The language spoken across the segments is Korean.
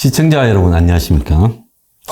시청자 여러분 안녕하십니까?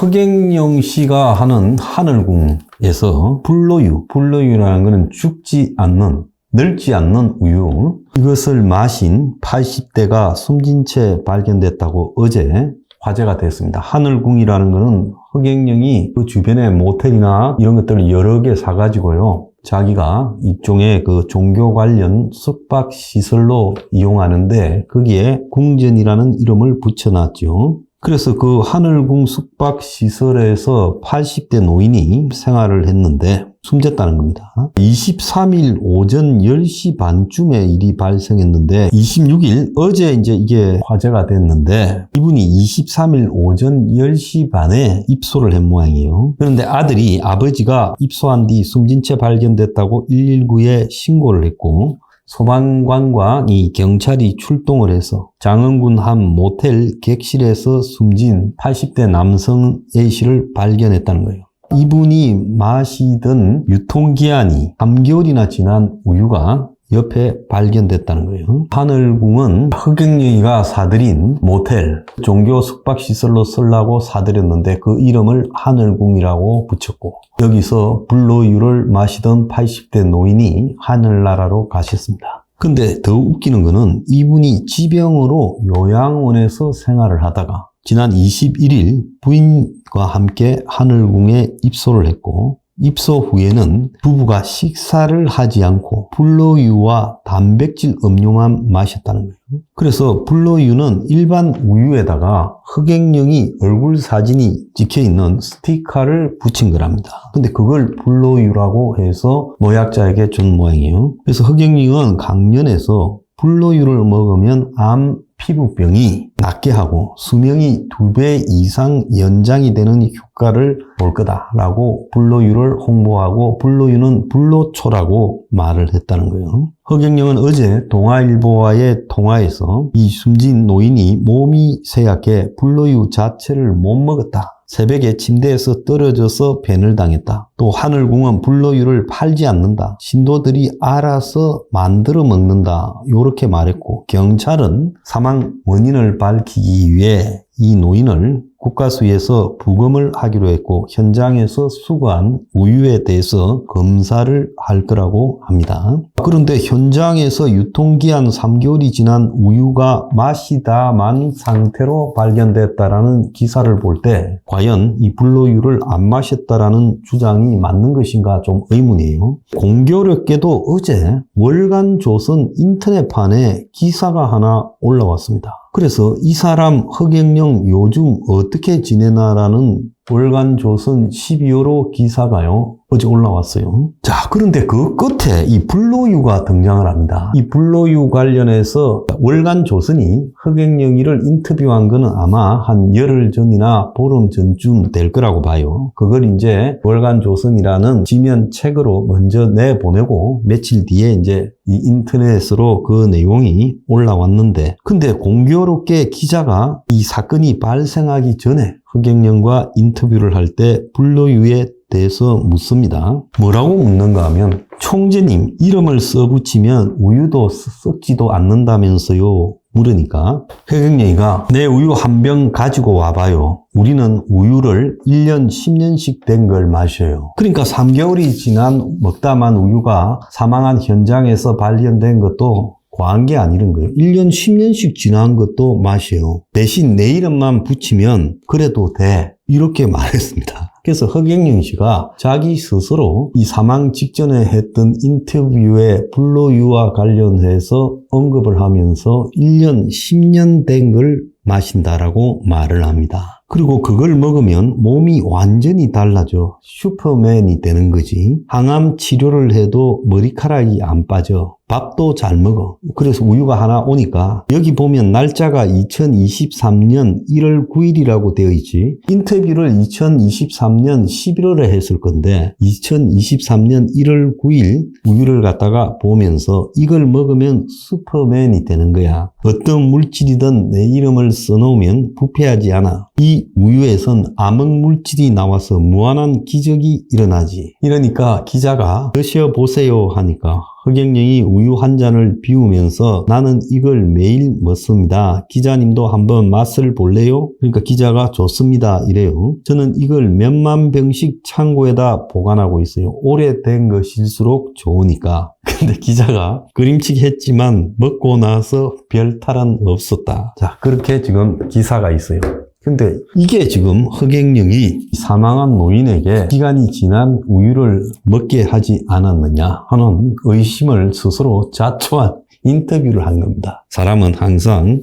허경영 씨가 하는 하늘궁에서 불로유라는 것은 죽지 않는, 늙지 않는 우유, 이것을 마신 80대가 숨진 채 발견됐다고 어제 화제가 됐습니다. 하늘궁이라는 것은 허경영이 그 주변에 모텔이나 이런 것들을 여러 개 사가지고요, 자기가 일종의 그 종교 관련 숙박시설로 이용하는데 거기에 궁전이라는 이름을 붙여놨죠. 그래서 그 하늘궁 숙박시설에서 80대 노인이 생활을 했는데 숨졌다는 겁니다. 23일 오전 10시 반쯤에 일이 발생했는데 26일 어제 이제 이게 화제가 됐는데 이분이 23일 오전 10시 반에 입소를 한 모양이에요. 그런데 아버지가 입소한 뒤 숨진 채 발견됐다고 119에 신고를 했고 소방관과 이 경찰이 출동을 해서 장흥군 한 모텔 객실에서 숨진 80대 남성 A씨를 발견했다는 거예요. 이분이 마시던 유통기한이 3개월이나 지난 우유가 옆에 발견됐다는 거예요. 하늘궁은 허경영이가 사들인 모텔, 종교 숙박시설로 쓰려고 사들였는데 그 이름을 하늘궁이라고 붙였고 여기서 불로유를 마시던 80대 노인이 하늘나라로 가셨습니다. 근데 더 웃기는 거는 이분이 지병으로 요양원에서 생활을 하다가 지난 21일 부인과 함께 하늘궁에 입소를 했고 입소 후에는 부부가 식사를 하지 않고 불로유와 단백질 음료만 마셨다는 거예요. 그래서 불로유는 일반 우유에다가 허경영이 얼굴 사진이 찍혀있는 스티커를 붙인 거랍니다. 근데 그걸 불로유라고 해서 노약자에게 준 모양이에요. 그래서 허경영은 강연에서 불로유를 먹으면 암 피부병이 낫게 하고 수명이 2배 이상 연장이 되는 효과를 볼 거다라고 불로유를 홍보하고 불로유는 불로초라고 말을 했다는 거예요. 허경영은 어제 동아일보와의 통화에서 이 숨진 노인이 몸이 쇠약해 불로유 자체를 못 먹었다. 새벽에 침대에서 떨어져서 벤을 당했다. 또 하늘궁은 불로유를 팔지 않는다. 신도들이 알아서 만들어 먹는다. 이렇게 말했고 경찰은 사망 원인을 밝히기 위해 이 노인을 국가수에서 부검을 하기로 했고 현장에서 수거한 우유에 대해서 검사를 할 거라고 합니다. 그런데 현장에서 유통기한 3개월이 지난 우유가 마시다만 상태로 발견됐다라는 기사를 볼 때 과연 이 불로유를 안 마셨다라는 주장이 맞는 것인가 좀 의문이에요. 공교롭게도 어제 월간조선 인터넷판에 기사가 하나 올라왔습니다. 그래서 이 사람 허경영 요즘 어떻게 지내나라는 월간조선 12호로 기사가요 어제 올라왔어요. 자, 그런데 그 끝에 이 불로유가 등장을 합니다. 이 불로유 관련해서 월간조선이 허경영이를 인터뷰한 거는 아마 한 열흘 전이나 보름 전쯤 될 거라고 봐요. 그걸 이제 월간조선이라는 지면 책으로 먼저 내보내고 며칠 뒤에 이제 이 인터넷으로 그 내용이 올라왔는데 근데 공교롭게 기자가 이 사건이 발생하기 전에 허경영과 인터뷰를 할 때 불로유에 대해서 묻습니다. 뭐라고 묻는가 하면 총재님 이름을 써붙이면 우유도 썩지도 않는다면서요. 물으니까 허경영이가 내 우유 한 병 가지고 와봐요. 우리는 우유를 1년 10년씩 된 걸 마셔요. 그러니까 3개월이 지난 먹다만 우유가 사망한 현장에서 발견된 것도 과한 게 아니란 거예요. 1년 10년씩 지난 것도 마셔요. 대신 내 이름만 붙이면 그래도 돼. 이렇게 말했습니다. 그래서 허경영 씨가 자기 스스로 이 사망 직전에 했던 인터뷰에 불로유와 관련해서 언급을 하면서 1년, 10년 된 걸 마신다라고 말을 합니다. 그리고 그걸 먹으면 몸이 완전히 달라져 슈퍼맨이 되는 거지. 항암 치료를 해도 머리카락이 안 빠져. 밥도 잘 먹어. 그래서 우유가 하나 오니까 여기 보면 날짜가 2023년 1월 9일이라고 되어 있지. 인터뷰를 2023년 11월에 했을 건데 2023년 1월 9일 우유를 갖다가 보면서 이걸 먹으면 슈퍼맨이 되는 거야. 어떤 물질이든 내 이름을 써놓으면 부패하지 않아. 이 우유에선 암흑물질이 나와서 무한한 기적이 일어나지. 이러니까 기자가 드셔보세요 하니까 허경영이 우유 한 잔을 비우면서 나는 이걸 매일 먹습니다. 기자님도 한번 맛을 볼래요? 그러니까 기자가 좋습니다 이래요. 저는 이걸 몇만 병씩 창고에다 보관하고 있어요. 오래된 것일수록 좋으니까. 근데 기자가 그림치기 했지만 먹고 나서 별 탈은 없었다. 자, 그렇게 지금 기사가 있어요. 근데 이게 지금 허경영이 사망한 노인에게 시간이 지난 우유를 먹게 하지 않았느냐 하는 의심을 스스로 자초한 인터뷰를 한 겁니다. 사람은 항상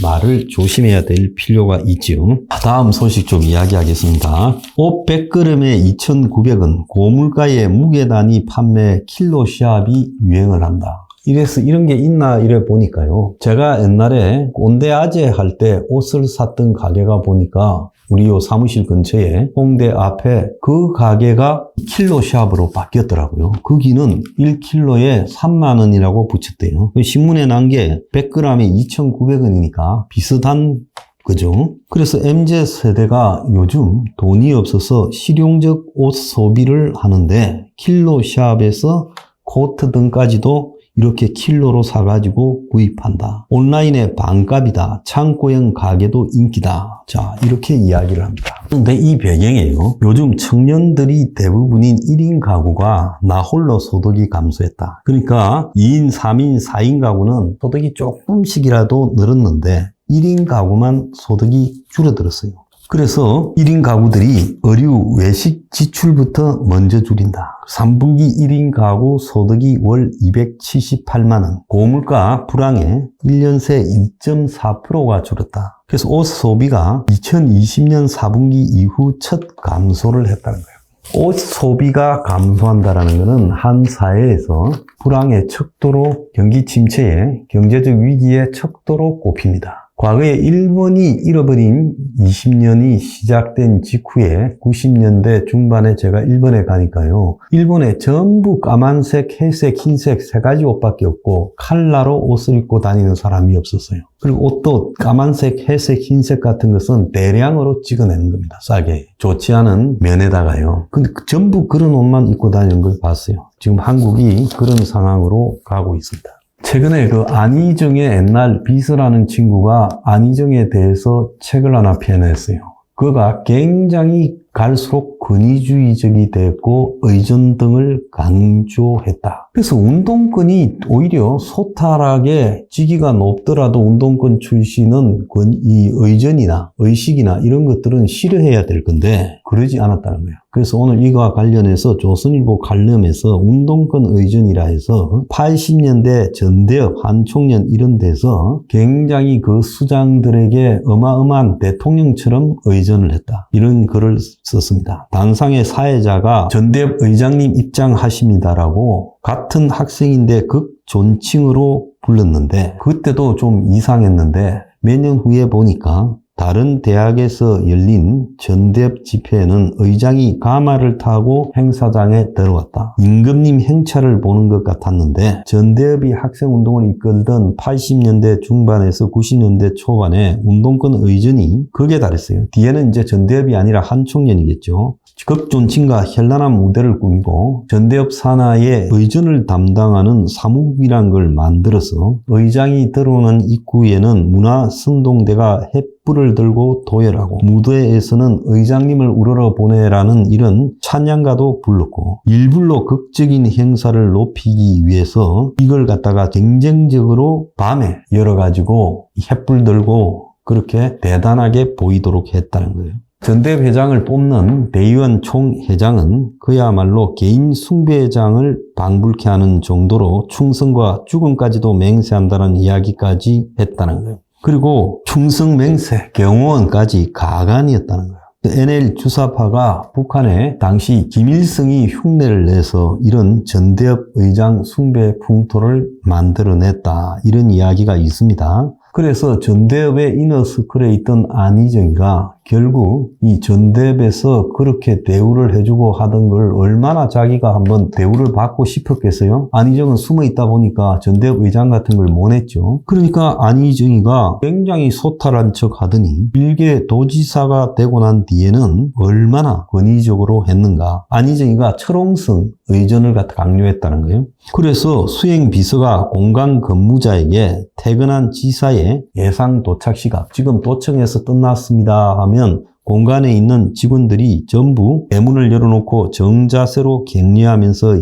말을 조심해야 될 필요가 있지요. 다음 소식 좀 이야기하겠습니다. 옷 100g에 2,900원, 고물가의 무게단위 판매 킬로 시합이 유행을 한다. 이래서 이런 게 있나 이래 보니까요. 제가 옛날에 꼰대 아재 할 때 옷을 샀던 가게가 보니까 우리 요 사무실 근처에 홍대 앞에 그 가게가 킬로 시합으로 바뀌었더라고요. 거기는 1킬로에 3만 원이라고 붙였대요. 신문에 난 게 100g에 2,900원이니까 비슷한 그죠? 그래서 MZ세대가 요즘 돈이 없어서 실용적 옷 소비를 하는데 킬로 시합에서 코트 등까지도 이렇게 킬로로 사가지고 구입한다. 온라인의 반값이다. 창고형 가게도 인기다. 자, 이렇게 이야기를 합니다. 근데 이 배경에요. 요즘 청년들이 대부분인 1인 가구가 나 홀로 소득이 감소했다. 그러니까 2인, 3인, 4인 가구는 소득이 조금씩이라도 늘었는데 1인 가구만 소득이 줄어들었어요. 그래서 1인 가구들이 의류, 외식 지출부터 먼저 줄인다. 3분기 1인 가구 소득이 월 278만 원. 고물가 불황에 1년 새 2.4%가 줄었다. 그래서 옷 소비가 2020년 4분기 이후 첫 감소를 했다는 거예요. 옷 소비가 감소한다는 것은 한 사회에서 불황의 척도로 경기 침체에 경제적 위기의 척도로 꼽힙니다. 과거에 일본이 잃어버린 20년이 시작된 직후에 90년대 중반에 제가 일본에 가니까요. 일본에 전부 까만색, 회색, 흰색 세 가지 옷밖에 없고 칼라로 옷을 입고 다니는 사람이 없었어요. 그리고 옷도 까만색, 회색, 흰색 같은 것은 대량으로 찍어내는 겁니다. 싸게. 좋지 않은 면에다가요. 근데 전부 그런 옷만 입고 다니는 걸 봤어요. 지금 한국이 그런 상황으로 가고 있습니다. 최근에 그 안희정의 옛날 비서라는 친구가 안희정에 대해서 책을 하나 펴냈어요. 그가 굉장히 갈수록 권위주의적이 됐고 의존 등을 강조했다. 그래서 운동권이 오히려 소탈하게 직위가 높더라도 운동권 출신은 이 의존이나 의식이나 이런 것들은 싫어해야 될 건데 그러지 않았다는 거예요. 그래서 오늘 이거와 관련해서 조선일보 칼럼에서 운동권 의존이라 해서 80년대 전대협, 한총련 이런 데서 굉장히 그 수장들에게 어마어마한 대통령처럼 의존을 했다. 이런 글을 썼습니다. 단상의 사회자가 전대협 의장님 입장하십니다라고 같은 학생인데 극존칭으로 불렀는데 그때도 좀 이상했는데 몇 년 후에 보니까 다른 대학에서 열린 전대협 집회에는 의장이 가마를 타고 행사장에 들어왔다. 임금님 행차를 보는 것 같았는데 전대협이 학생운동을 이끌던 80년대 중반에서 90년대 초반에 운동권 의전이 극에 달했어요. 뒤에는 이제 전대협이 아니라 한총련이겠죠. 극존칭과 현란한 무대를 꾸미고 전대협 산하의 의전을 담당하는 사무국이라는 걸 만들어서 의장이 들어오는 입구에는 문화승동대가 횃불을 들고 도열하고 무대에서는 의장님을 우러러 보내라는 이런 찬양가도 불렀고 일부러 극적인 행사를 높이기 위해서 이걸 갖다가 경쟁적으로 밤에 열어가지고 횃불 들고 그렇게 대단하게 보이도록 했다는 거예요. 전대협 회장을 뽑는 대의원 총회장은 그야말로 개인 숭배장을 방불케 하는 정도로 충성과 죽음까지도 맹세한다는 이야기까지 했다는 거예요. 그리고 충성 맹세, 경호원까지 가관이었다는 거예요. NL 주사파가 북한에 당시 김일성이 흉내를 내서 이런 전대협 의장 숭배 풍토를 만들어냈다. 이런 이야기가 있습니다. 그래서 전대협의 이너서클에 있던 안희정이가 결국 이 전대협에서 그렇게 대우를 해주고 하던 걸 얼마나 자기가 한번 대우를 받고 싶었겠어요? 안희정은 숨어 있다 보니까 전대협 의장 같은 걸 못 했죠. 그러니까 안희정이가 굉장히 소탈한 척 하더니 일개 도지사가 되고 난 뒤에는 얼마나 권위적으로 했는가. 안희정이가 철옹성 의전을 강요했다는 거예요. 그래서 수행비서가 공간 근무자에게 퇴근한 지사의 예상 도착 시각, 지금 도청에서 끝났습니다 하면 공간에 있는 직원들이 전부 대문을 열어놓고 정자세로 격리하면서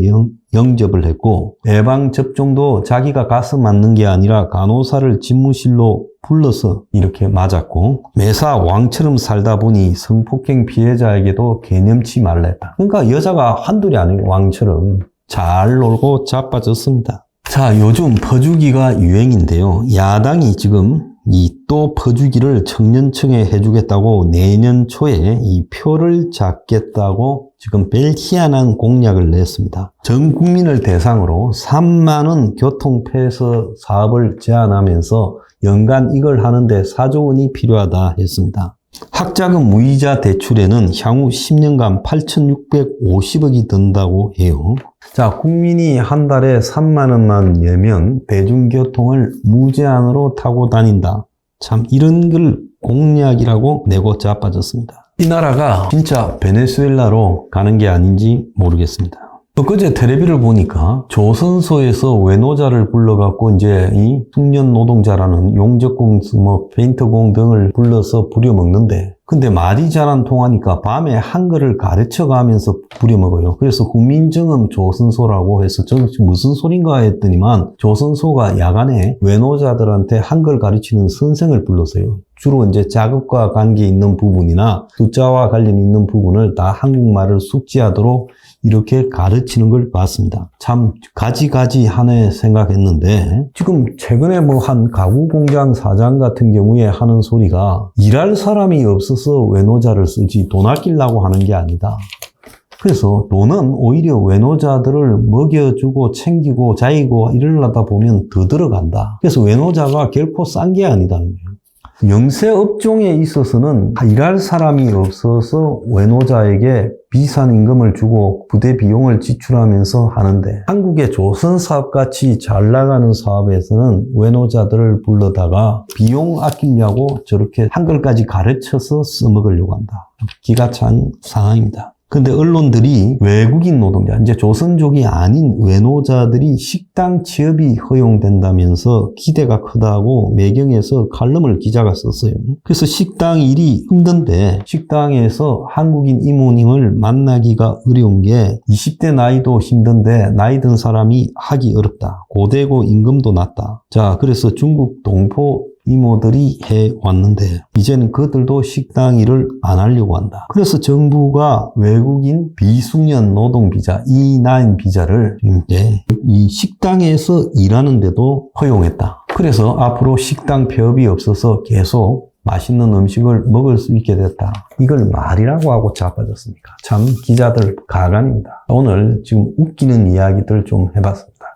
영접을 했고, 예방접종도 자기가 가서 맞는 게 아니라 간호사를 집무실로 불러서 이렇게 맞았고, 매사 왕처럼 살다 보니 성폭행 피해자에게도 개념치 말랬다. 그러니까 여자가 한둘이 아니고 왕처럼 잘 놀고 자빠졌습니다. 자, 요즘 퍼주기가 유행인데요. 야당이 지금 이 또 퍼주기를 청년층에 해주겠다고 내년 초에 이 표를 잡겠다고 지금 별 희한한 공약을 냈습니다. 전 국민을 대상으로 3만 원 교통폐서 사업을 제안하면서 연간 이걸 하는데 4조 원이 필요하다 했습니다. 학자금 무이자 대출에는 향후 10년간 8,650억이 든다고 해요. 자, 국민이 한 달에 3만 원만 내면 대중교통을 무제한으로 타고 다닌다. 참 이런 걸 공약이라고 내고 자빠졌습니다. 이 나라가 진짜 베네수엘라로 가는 게 아닌지 모르겠습니다. 그제 텔레비를 보니까 조선소에서 외노자를 불러갖고 이제 이 숙련 노동자라는 용접공, 페인트공 등을 불러서 부려먹는데, 근데 말이 잘 안 통하니까 밤에 한글을 가르쳐가면서 부려먹어요. 그래서 훈민정음 조선소라고 해서 저는 무슨 소린가 했더니만 조선소가 야간에 외노자들한테 한글 가르치는 선생을 불렀어요. 주로 이제 작업과 관계 있는 부분이나 숫자와 관련 있는 부분을 다 한국말을 숙지하도록 이렇게 가르치는 걸 봤습니다. 참 가지가지하네 생각했는데, 지금 최근에 뭐 한 가구 공장 사장 같은 경우에 하는 소리가 일할 사람이 없어서 외노자를 쓰지 돈 아끼려고 하는 게 아니다. 그래서 돈은 오히려 외노자들을 먹여주고 챙기고 자이고 이러려다 보면 더 들어간다. 그래서 외노자가 결코 싼 게 아니다는 거예요. 영세업종에 있어서는 일할 사람이 없어서 외노자에게 비싼 임금을 주고 부대 비용을 지출하면서 하는데, 한국의 조선사업같이 잘 나가는 사업에서는 외노자들을 불러다가 비용 아끼려고 저렇게 한글까지 가르쳐서 써먹으려고 한다. 기가 찬 상황입니다. 근데 언론들이 외국인 노동자, 이제 조선족이 아닌 외노자들이 식당 취업이 허용된다면서 기대가 크다고 매경에서 칼럼을 기자가 썼어요. 그래서 식당 일이 힘든데 식당에서 한국인 이모님을 만나기가 어려운 게 20대 나이도 힘든데 나이 든 사람이 하기 어렵다. 고되고 임금도 낮다. 자, 그래서 중국 동포 이모들이 해왔는데 이제는 그들도 식당 일을 안 하려고 한다. 그래서 정부가 외국인 비숙련 노동비자 E9 비자를 이제 이 식당에서 일하는데도 허용했다. 그래서 앞으로 식당 폐업이 없어서 계속 맛있는 음식을 먹을 수 있게 됐다. 이걸 말이라고 하고 자빠졌습니까? 참 기자들 가관입니다. 오늘 지금 웃기는 이야기들 좀 해봤습니다.